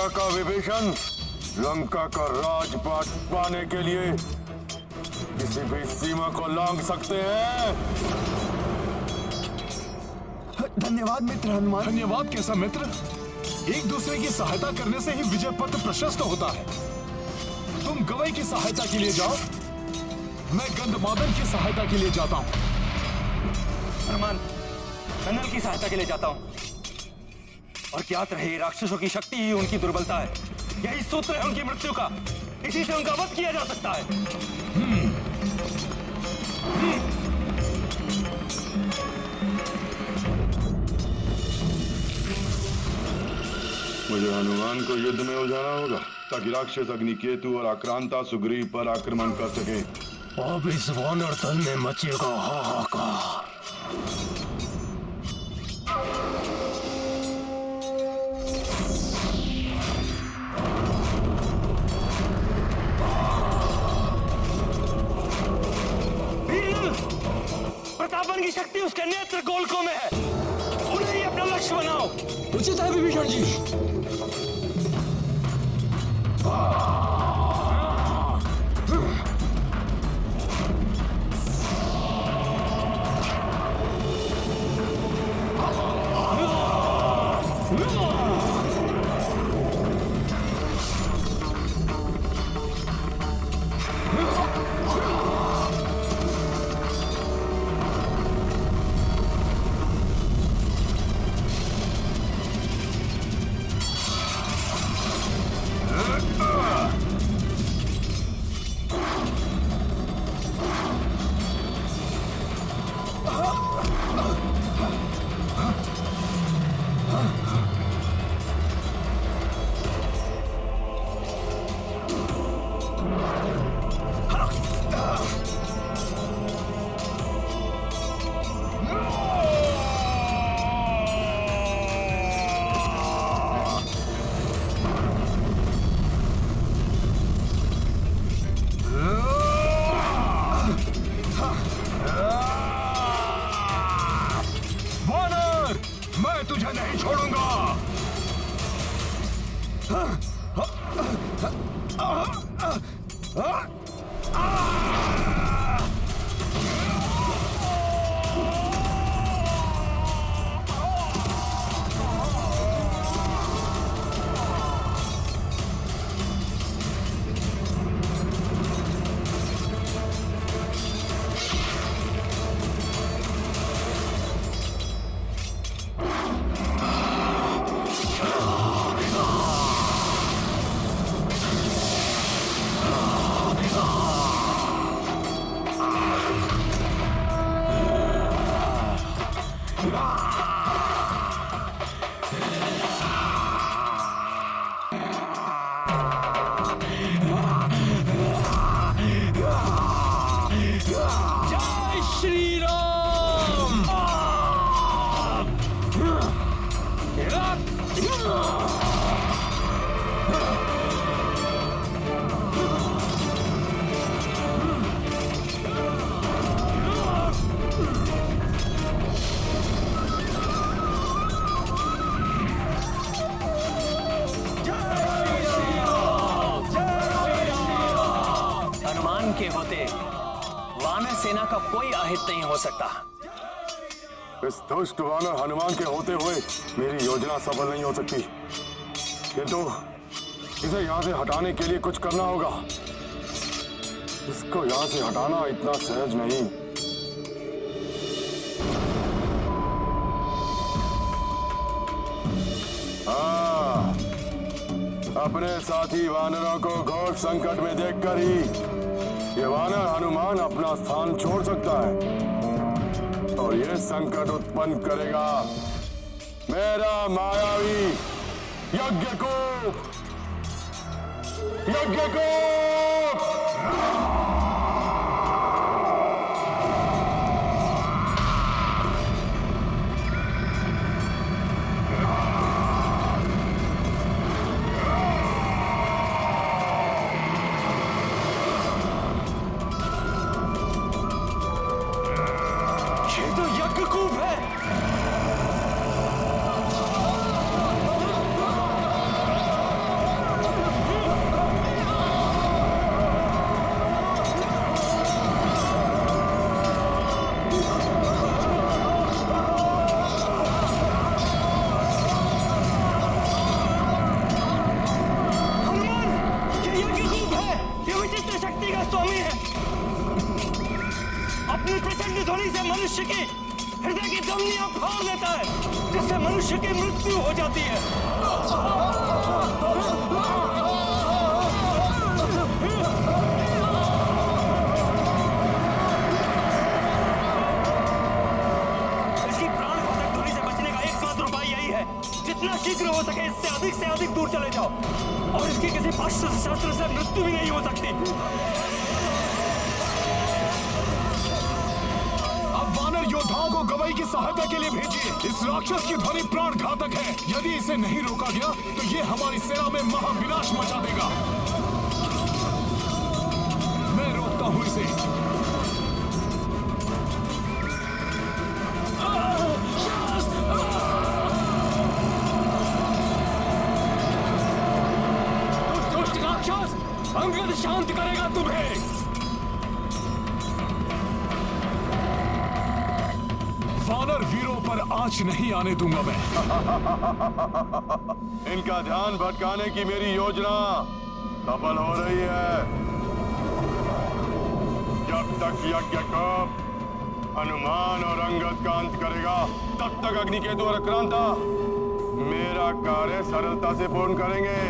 लंका का विभीषण लंका का राजपाट पाने के लिए किसी भी सीमा को लांघ सकते हैं। धन्यवाद मित्र हनुमान। धन्यवाद कैसा मित्र? एक दूसरे की सहायता करने से ही विजय पथ प्रशस्त होता है। तुम गवई की सहायता के लिए जाओ, मैं गंधमादन की सहायता के लिए जाता हूँ। हनुमान, नन्नल की सहायता के लिए जाता हूँ। और ज्ञात रहे, राक्षसों की शक्ति ही उनकी दुर्बलता है। यही सूत्र है उनकी मृत्यु का। इसी से उनका वध किया जा सकता है। मुझे हनुमान को युद्ध में उलझाना होगा ताकि राक्षस अग्निकेतु और आक्रांता सुग्रीव पर आक्रमण कर सके। अब इस वानर दल में मचेगा हाहाकार। प्रतापन की शक्ति उसके नेत्र गोलकों में है। उन्हें ही अपना लक्ष्य बनाओ। उचित है विभीषण जी। तुझे नहीं छोड़ूंगा। के होते वानर सेना का कोई अहित नहीं हो सकता। इस दुष्ट वानर हनुमान के होते हुए मेरी योजना सफल नहीं हो सकती, किंतु इसे यहाँ से हटाने के लिए कुछ करना होगा। इसको यहाँ से हटाना इतना सहज नहीं। हाँ, अपने साथी वानरों को घोर संकट में देखकर ही ये वानर हनुमान अपना स्थान छोड़ सकता है और ये संकट उत्पन्न करेगा मेरा मायावी यज्ञकूप। ध्वनि से मनुष्य की हृदय की धमनियां फाड़ देता है, जिससे मनुष्य की मृत्यु हो जाती है। इसकी प्राण घातक ध्वनि से बचने का एकमात्र उपाय यही है, जितना शीघ्र हो सके इससे अधिक दूर चले जाओ, और इसकी किसी अस्त्र शस्त्र से मृत्यु भी नहीं हो सकती। अब वानर योद्धाओं को गवाई की सहायता के लिए भेजिए। इस राक्षस की ध्वनि प्राण घातक है। यदि इसे नहीं रोका गया तो ये हमारी सेना में महाविनाश मचा देगा। मैं रोकता हूं इसे। दुष्ट राक्षस, अंगद शांत करेगा तुम्हें। वानर वीरों पर आंच नहीं आने दूंगा मैं। इनका ध्यान भटकाने की मेरी योजना सफल हो रही है। जब तक यज्ञ को हनुमान और अंगद का अंत करेगा, तब तक अग्निकेतु और आक्रांता मेरा कार्य सरलता से पूर्ण करेंगे।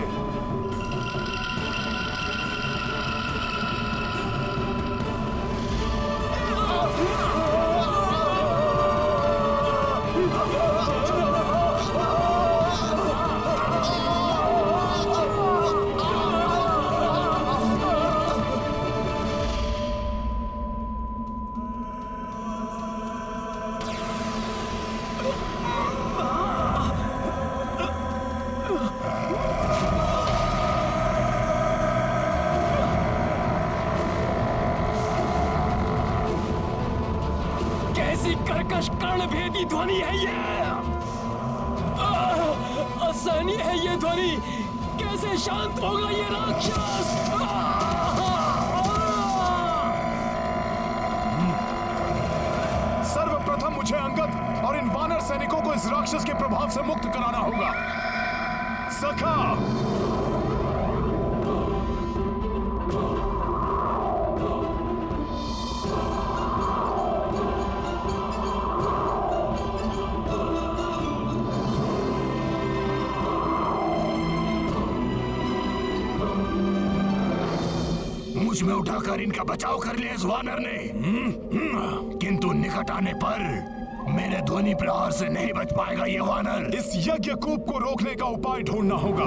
कर्कश कर्णभेदी ध्वनि है ये। असहनीय है ये ध्वनि। कैसे शांत होगा ये राक्षस? सर्वप्रथम मुझे अंगद और इन वानर सैनिकों को इस राक्षस के प्रभाव से मुक्त कराना होगा। सखा, मुझ में उठाकर इनका बचाव कर लिया इस वानर ने, किंतु निकट आने पर मेरे ध्वनि प्रहार से नहीं बच पाएगा ये वानर। इस यज्ञ कूप को रोकने का उपाय ढूंढना होगा।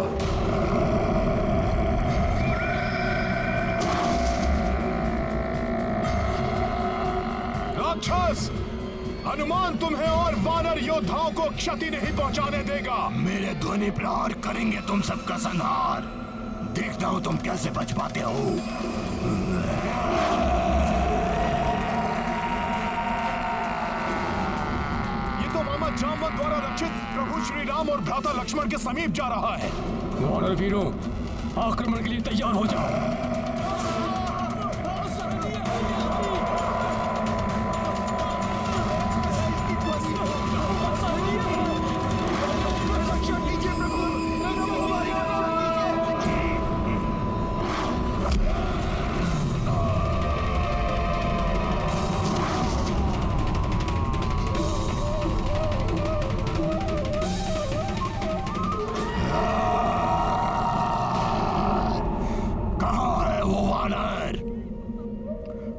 राक्षस, हनुमान तुम्हें और वानर योद्धाओं को क्षति नहीं पहुंचाने देगा। मेरे ध्वनि प्रहार करेंगे तुम सबका संहार। देखता हूं तुम कैसे बच पाते हो। ये तो मामा जामवंत द्वारा रक्षित प्रभु श्री राम और भ्राता लक्ष्मण के समीप जा रहा है। वानर वीरों, आक्रमण के लिए तैयार हो जाओ।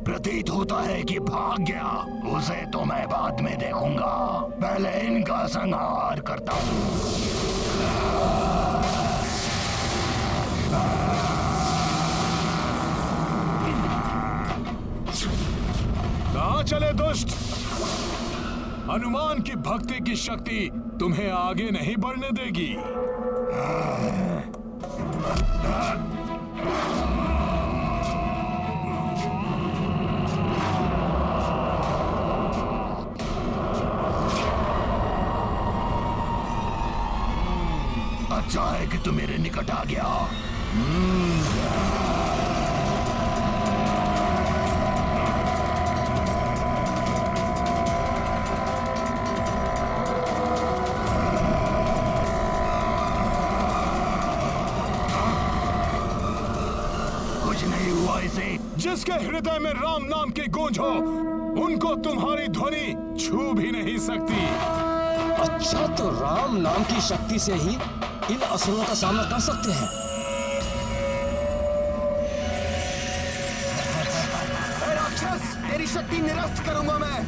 प्रतीत होता है कि भाग गया। उसे तो मैं बाद में देखूंगा, पहले इनका संहार करता हूं। कहां चले दुष्ट? हनुमान की भक्ति की शक्ति तुम्हें आगे नहीं बढ़ने देगी। अच्छा है कि तू मेरे निकट आ गया। कुछ नहीं हुआ इसे। जिसके हृदय में राम नाम की गूंज हो उनको तुम्हारी ध्वनि छू भी नहीं सकती। अच्छा, तो राम नाम की शक्ति से ही इन असुरों का सामना कर सकते हैं। राक्षस, तेरी शक्ति निरस्त करूंगा मैं।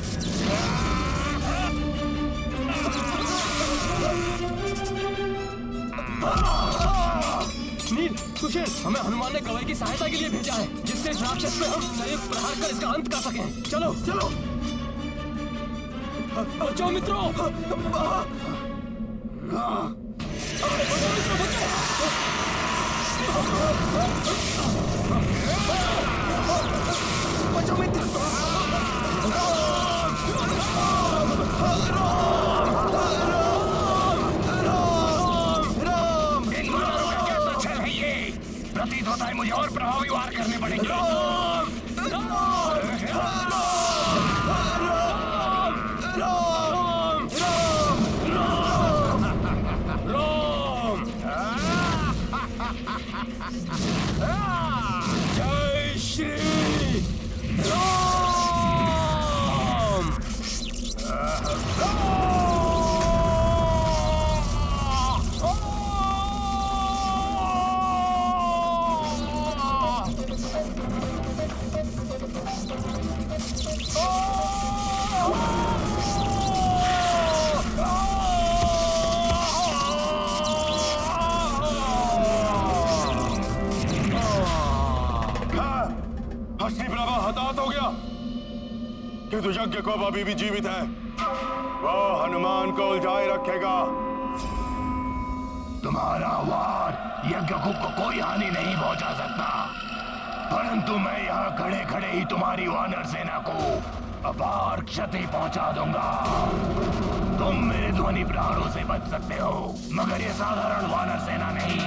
नील, सुशील, हमें हनुमान ने गवई की सहायता के लिए भेजा है, जिससे इस राक्षस पे हम संयुक्त प्रहार कर इसका अंत कर सकें। चलो चलो, बचाओ मित्रों, बचाओ मित्रों, बचाओ मित्र। प्रतीत होता है मुझे और प्रभावी वार करने पड़ेंगे। जय श्री राम। हस्तिप्रभा हताहत हो गया, किंतु यज्ञ को अभी भी जीवित है। वो हनुमान को उलझाए रखेगा। तुम्हारा वार यज्ञकुप को कोई हानि नहीं पहुंचा सकता, परंतु मैं यहाँ खड़े खड़े ही तुम्हारी वानर सेना को अपार क्षति पहुंचा दूंगा। तुम मेरे ध्वनि प्रहारों से बच सकते हो, मगर ये साधारण वानर सेना नहीं।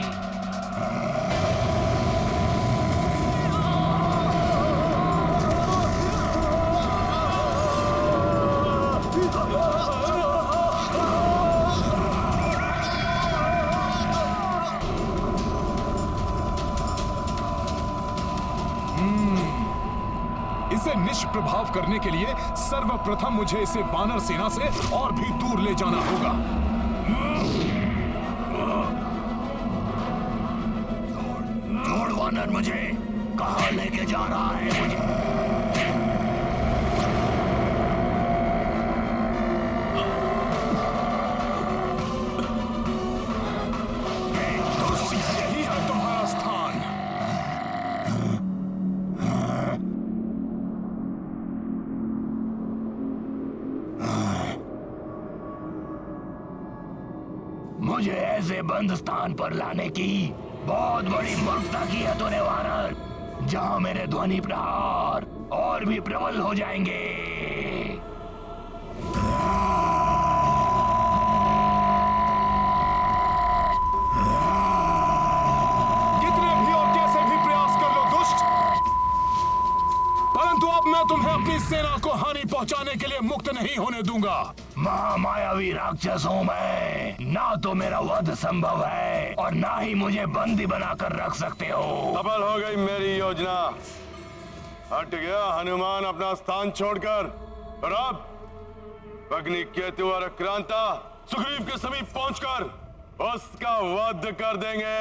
इसे निष्प्रभाव करने के लिए सर्वप्रथम मुझे इसे वानर सेना से और भी दूर ले जाना होगा। छोड़ वानर, मुझे कहाँ लेके जा रहा है मुझे? यही है तुम्हारा स्थान। मुझे ऐसे बंद स्थान पर लाने की बहुत बड़ी मूर्खता की है तूने वानर, जहां मेरे ध्वनि प्रहार और भी प्रबल हो जाएंगे। कितने भी और कैसे भी प्रयास कर लो दुष्ट, परंतु अब मैं तुम्हें अपनी सेना को हानि पहुंचाने के लिए मुक्त नहीं होने दूंगा। महामायावी राक्षस हूं मैं, ना तो मेरा वध संभव है और ना ही मुझे बंदी बनाकर रख सकते हो। सफल हो गई मेरी योजना। हट गया हनुमान अपना स्थान छोड़कर, और अब अग्नि केतु और क्रांता सुग्रीव के समीप पहुंचकर उसका वध कर देंगे।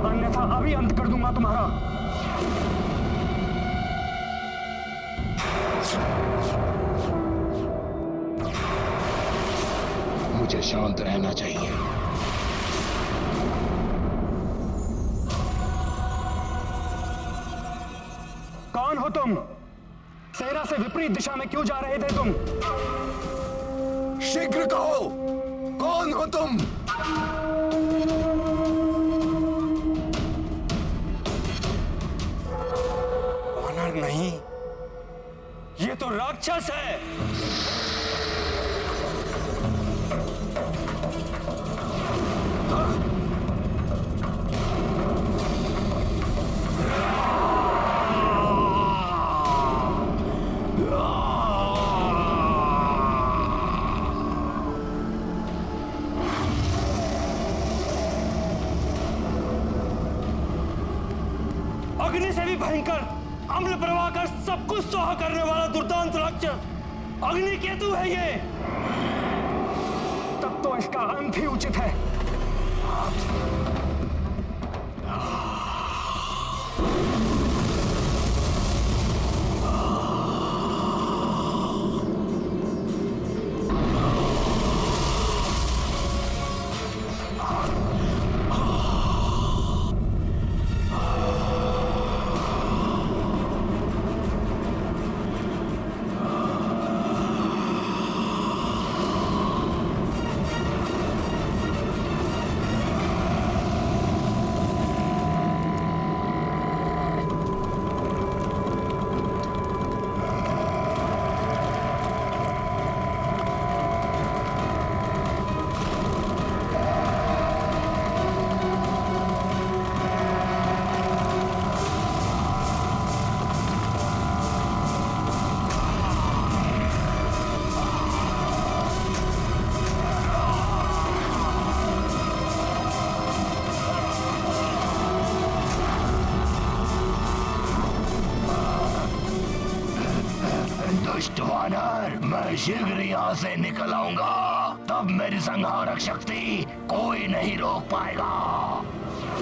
अन्यथा अभी अंत कर दूंगा तुम्हारा। मुझे शांत रहना चाहिए। कौन हो तुम? सेना से विपरीत दिशा में क्यों जा रहे थे तुम? शीघ्र कहो, कौन हो तुम? वानर नहीं, ये तो राक्षस है। अग्नि से भी भयंकर, अम्ल प्रवाह कर सब कुछ सोहा करने वाला दुर्दांत राक्षस अग्नि केतु है ये। तब तो इसका अंत ही उचित है। दुष्ट वानर, मैं शीघ्र यहाँ से निकल आऊंगा, तब मेरी संहारक शक्ति कोई नहीं रोक पाएगा।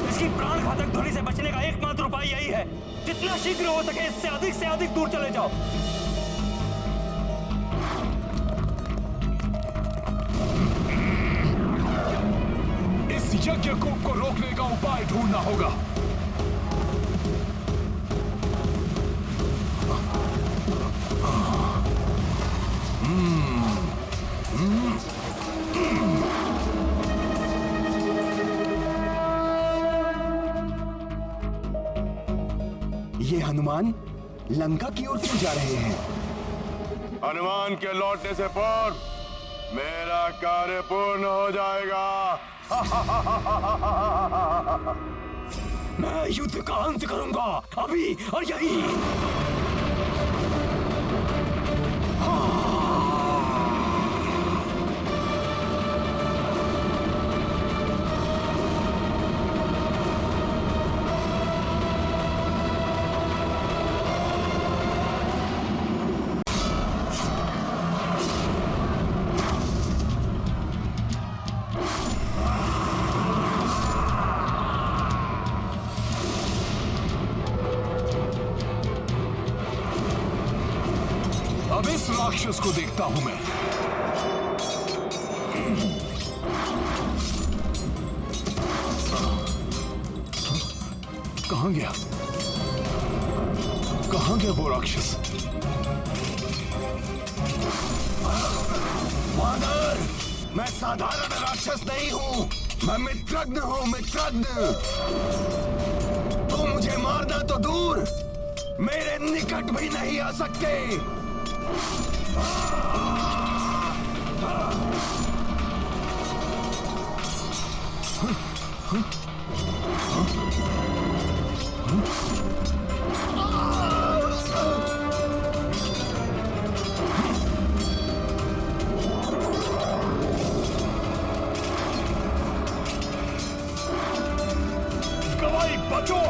इसकी प्राण घातक ध्वनि से बचने का एकमात्र उपाय यही है, जितना शीघ्र हो सके इससे अधिक दूर चले जाओ। इस यज्ञ कूप को रोकने का उपाय ढूंढना होगा। ये हनुमान लंका की ओर क्यों जा रहे हैं? हनुमान के लौटने से पूर्व मेरा कार्य पूर्ण हो जाएगा। मैं युद्ध का अंत करूंगा, अभी और यही। अब इस राक्षस को देखता हूं मैं। कहां गया? कहां गया वो राक्षस? वानर, मैं साधारण राक्षस नहीं हूं, मैं मित्रज्ञ हूं, मित्रज्ञ। तो मुझे मारना तो दूर, मेरे निकट भी नहीं आ सकते। गवाई बचो!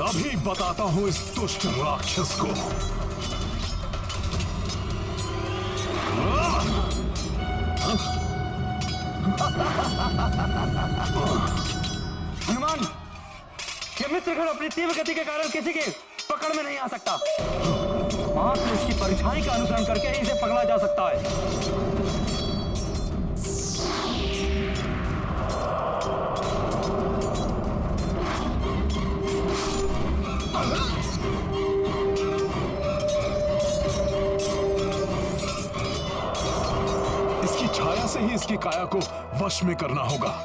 अभी बताता हूं इस दुष्ट राक्षस को। हनुमान, ये मित्रगण अपनी तीव्र गति के कारण किसी के पकड़ पकड़ में नहीं आ सकता। मात्र इसकी परछाई का अनुसरण करके ही इसे पकड़ा जा सकता है। इसकी छाया से ही इसकी काया को वश में करना होगा।